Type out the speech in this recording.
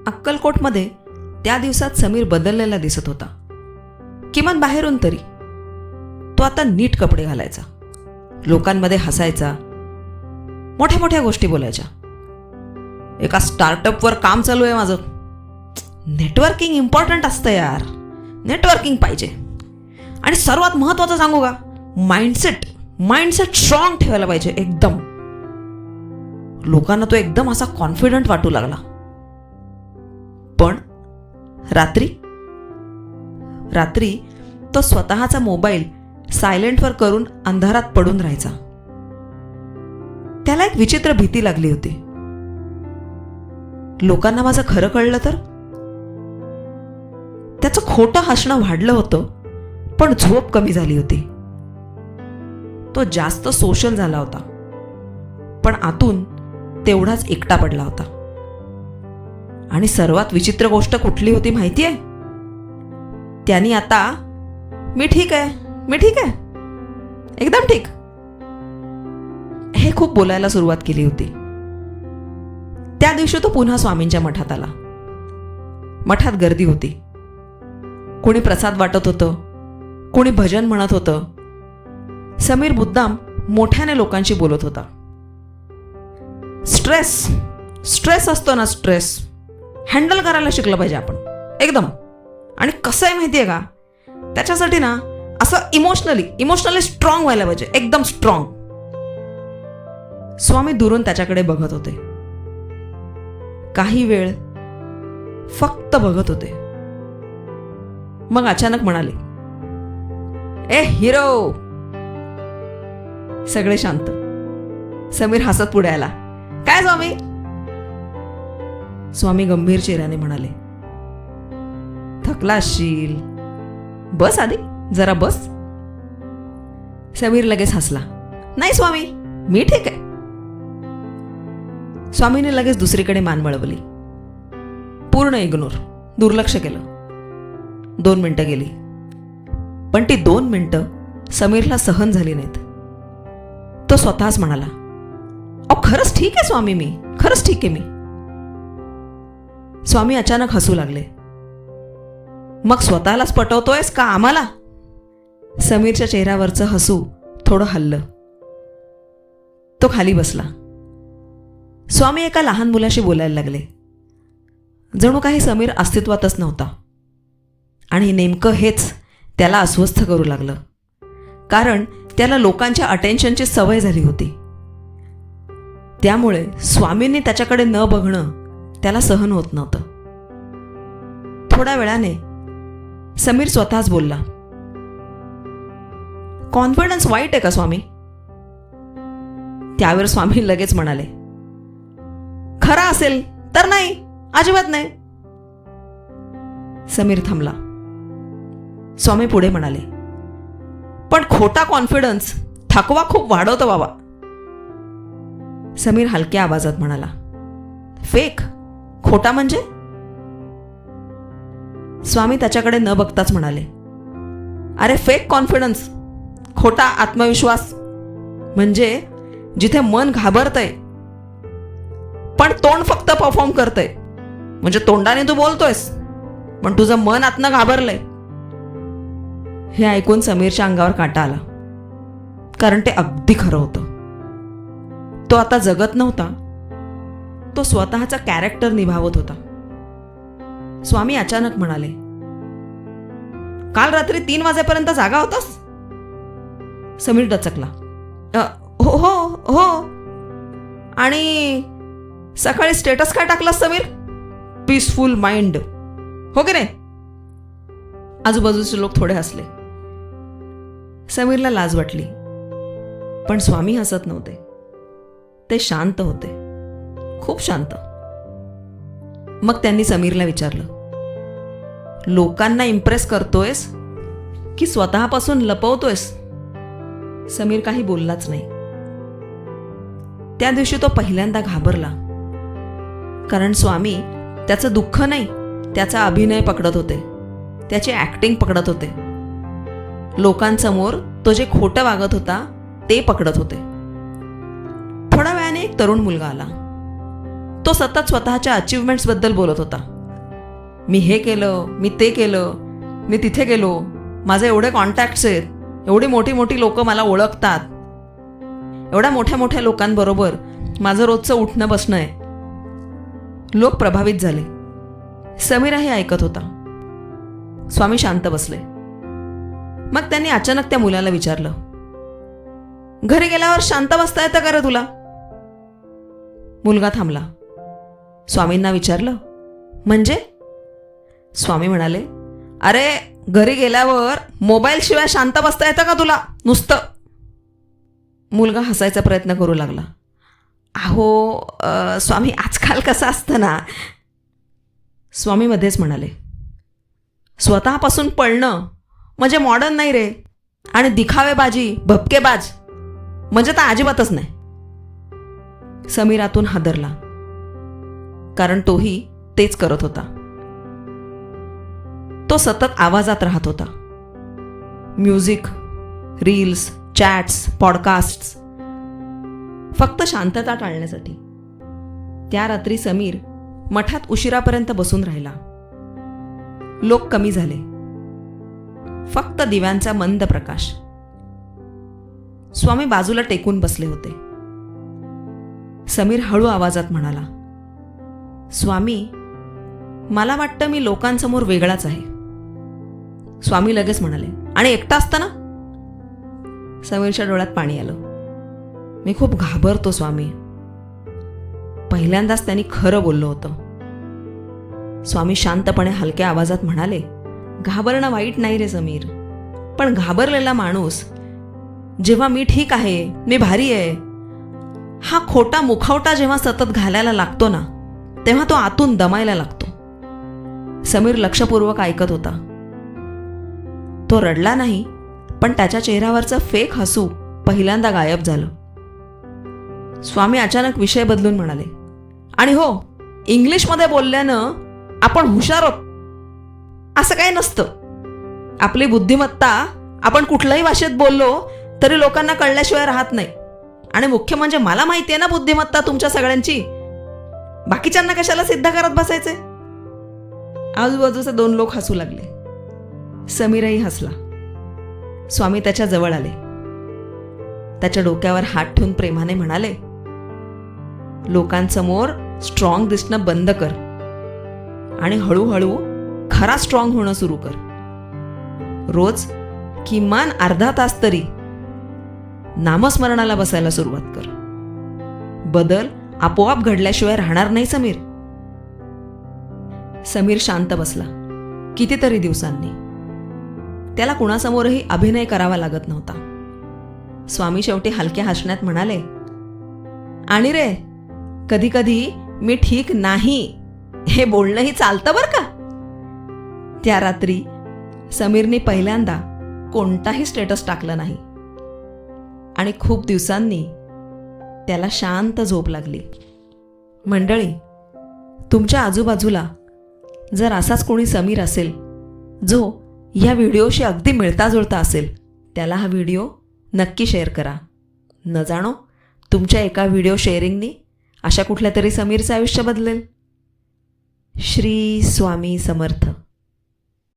अक्कलकोटमध्ये त्या दिवसात समीर बदललेला दिसत होता. किमान बाहेरून तरी. तो आता नीट कपडे घालायचा, लोकांमध्ये हसायचा, मोठ्या मोठ्या गोष्टी बोलायच्या. एका स्टार्टअपवर काम चालू आहे माझं. नेटवर्किंग इम्पॉर्टंट असतं यार, नेटवर्किंग पाहिजे. आणि सर्वात महत्त्वाचं सांगू का, माइंडसेट स्ट्रॉंग ठेवायला पाहिजे एकदम. लोकांना तो एकदम असा कॉन्फिडंट वाटू लागला. पण रात्री तो स्वतःचा मोबाईल सायलेंटवर करून अंधारात पडून राहायचा. त्याला एक विचित्र भीती लागली होती. लोकांना माझं खरं कळलं तर? त्याचं खोटं हसणं वाढलं होतं, पण झोप कमी झाली होती. तो जास्त सोशल झाला होता, पण आतून तेवढाच एकटा पडला होता. आणि सर्वात विचित्र गोष्ट कुठली होती माहितीये? त्यांनी आता मी ठीक आहे, एकदम ठीक, हे खूप बोलायला सुरुवात केली होती. त्या दिवशी तो पुन्हा स्वामींच्या मठात आला. मठात गर्दी होती. कोणी प्रसाद वाटत होतं, कोणी भजन म्हणत होतं. समीर मुद्दाम मोठ्याने लोकांशी बोलत होता. स्ट्रेस असतो ना, स्ट्रेस हँडल करायला शिकलं पाहिजे आपण एकदम. आणि कसं आहे माहितीये का, त्याच्यासाठी ना असं इमोशनली स्ट्रॉंग व्हायला पाहिजे, एकदम स्ट्रॉंग. स्वामी दुरून त्याच्याकडे बघत होते. काही वेळ फक्त बघत होते. मग अचानक म्हणाले, ए हिरो. सगळे शांत. समीर हसत पुढे आला. काय स्वामी? स्वामी गंभीर चेहऱ्याने म्हणाले, थकला असशील, बस आधी, जरा बस. समीर लगेच हसला. नाही स्वामी, मी ठीक आहे. स्वामीने लगेच दुसरीकडे मान वळवली. पूर्ण इग्नोर, दुर्लक्ष केलं. 2 मिनिटं गेली, पण ती 2 मिनिटं समीरला सहन झाली नाहीत. तो स्वतःच म्हणाला, अहो खरंच ठीक आहे स्वामी, मी खरंच ठीक आहे मी. स्वामी अचानक हसू लागले. मग स्वतःलाच पटवतोयस का आम्हाला? समीरच्या चेहऱ्यावरचं हसू थोडं हललं. तो खाली बसला. स्वामी एका लहान मुलाशी बोलायला लागले. जणू काही समीर अस्तित्वातच नव्हता. आणि नेमकं हेच त्याला अस्वस्थ करू लागलं, कारण त्याला लोकांच्या अटेन्शनची सवय झाली होती. त्यामुळे स्वामींनी त्याच्याकडे न बघणं त्याला सहन होत नव्हतं. थोड्या वेळाने समीर स्वतःच बोलला, कॉन्फिडन्स वाईट आहे का स्वामी? त्यावर स्वामी लगेच म्हणाले, खरा असेल तर नाही, अजिबात नाही. समीर थांबला. स्वामी पुढे म्हणाले, पण खोटा कॉन्फिडन्स थकवा खूप वाढवतो बाबा. समीर हलक्या आवाजात म्हणाला, फेक? खोटा म्हणजे? स्वामी त्याच्याकडे न बघताच म्हणाले, अरे फेक कॉन्फिडन्स, खोटा आत्मविश्वास म्हणजे जिथे मन घाबरतंय पण तोंड फक्त परफॉर्म करतंय. म्हणजे तोंडाने तू बोलतोयस पण तुझं मन आतनं घाबरलंय. हे ऐकून समीरच्या अंगावर काटा आला, कारण ते अगदी खरं होतं. तो आता जगत नव्हता, तो स्वतःचा कॅरेक्टर निभावत होता. स्वामी अचानक म्हणाले, काल रात्री 3 वाजेपर्यंत जागा होतास? समीर डचकला. हो. आणि सकाळी स्टेटस काय टाकलास समीर? पीसफुल माइंड, हो की नाही? आजूबाजूचे लोक थोडे हसले. समीरला लाज वाटली, पण स्वामी हसत नव्हते. ते शांत होते, खूप शांत. मग त्यांनी समीरला विचारलं, लोकांना इम्प्रेस करतोयस की स्वतःपासून लपवतोयस? समीर काही बोललाच नाही. त्या दिवशी तो पहिल्यांदा घाबरला, कारण स्वामी त्याचं दुःख नाही, त्याचा अभिनय पकडत होते, त्याची ॲक्टिंग पकडत होते. लोकांसमोर तो जे खोटं वागत होता ते पकडत होते. थोड्या वेळाने एक तरुण मुलगा आला. तो सतत स्वतःच्या अचीवमेंट्सबद्दल बोलत होता. मी हे केलं, मी ते केलं, मी तिथे गेलो, माझे एवढे कॉन्टॅक्ट्स आहेत, एवढी मोठी मोठी लोकं मला ओळखतात, एवढ्या मोठ्या मोठ्या लोकांबरोबर माझं रोजचं उठणं बसणं आहे. लोक प्रभावित झाले. समीराही ऐकत होता. स्वामी शांत बसले. मग त्यांनी अचानक त्या मुलाला विचारलं, घरी गेल्यावर शांत बसता येतं का रे तुला? मुलगा थांबला. स्वामींना विचारलं, म्हणजे? स्वामी म्हणाले, अरे घरी गेल्यावर मोबाईल शिवाय शांत बसता येतं का तुला नुसतं? मुलगा हसायचा प्रयत्न करू लागला. अहो स्वामी, आजकाल कसं असतं ना. स्वामी मध्येच म्हणाले, स्वतःपासून पळणं म्हणजे मॉडर्न नाही रे, आणि दिखावेबाजी, भपकेबाज म्हणजे तर अजिबातच नाही. समीर आतून हादरला, कारण तोही तेच करत होता. तो सतत आवाजात राहत होता. म्युझिक, रील्स, चॅट्स, पॉडकास्ट्स, फक्त शांतता टाळण्यासाठी. त्या रात्री समीर मठात उशिरापर्यंत बसून राहिला. लोक कमी झाले. फक्त दिव्यांचा मंद प्रकाश. स्वामी बाजूला टेकून बसले होते. समीर हळू आवाजात म्हणाला, स्वामी, मला वाटतं मी लोकांसमोर वेगळाच आहे. स्वामी लगेच म्हणाले, आणि एकटा असताना? समीरच्या डोळ्यात पाणी आलं. मी खूप घाबरतो स्वामी. पहिल्यांदाच त्यांनी खरं बोललं होतं. स्वामी शांतपणे हलक्या आवाजात म्हणाले, घाबरणं वाईट नाही रे समीर, पण घाबरलेला माणूस जेव्हा मी ठीक आहे, मी भारी आहे, हा खोटा मुखवटा जेव्हा सतत घालायला लागतो ना, तेव्हा तो आतून दमायला लागतो. समीर लक्षपूर्वक ऐकत होता. तो रडला नाही, पण त्याच्या चेहऱ्यावरचं फेक हसू पहिल्यांदा गायब झालं. स्वामी अचानक विषय बदलून म्हणाले, आणि हो, इंग्लिशमध्ये बोलल्यानं आपण हुशार आहोत असं काही नसतं. आपली बुद्धिमत्ता आपण कुठल्याही भाषेत बोललो तरी लोकांना कळल्याशिवाय राहत नाही. आणि मुख्य म्हणजे मला माहिती आहे ना बुद्धिमत्ता तुमच्या सगळ्यांची, बाकीच्यांना कशाला सिद्ध करत बसायचे. आजूबाजूचे 2 लोक हसू लागले. समीरही हसला. स्वामी त्याच्या जवळ आले. त्याच्या डोक्यावर हात ठेवून प्रेमाने म्हणाले, लोकांसमोर स्ट्रॉंग दिसणं बंद कर आणि हळूहळू खरा स्ट्रॉंग होणं सुरू कर. रोज किमान अर्धा तास तरी नामस्मरणाला बसायला सुरुवात कर. बदल आपोआप घडल्याशिवाय राहणार नाही समीर. समीर शांत बसला. कितीतरी दिवसांनी त्याला कुणासमोरही अभिनय करावा लागत नव्हता. स्वामी शेवटी हलक्या हसण्यात म्हणाले, आणि रे, कधी कधी मी ठीक नाही हे बोलणंही चालतं बरं का. त्या रात्री समीरने पहिल्यांदा कोणताही स्टेटस टाकला नाही आणि खूप दिवसांनी त्याला शांत झोप लागली. मंडळी, तुमच्या आजूबाजूला जर असाच कोणी समीर असेल जो या व्हिडिओशी अगदी मिळता जुळता असेल, त्याला हा व्हिडिओ नक्की शेअर करा. न जाणो तुमच्या एका व्हिडिओ शेअरिंगनी अशा कुठल्या तरी समीरचं आयुष्य बदलेल. श्री स्वामी समर्थ.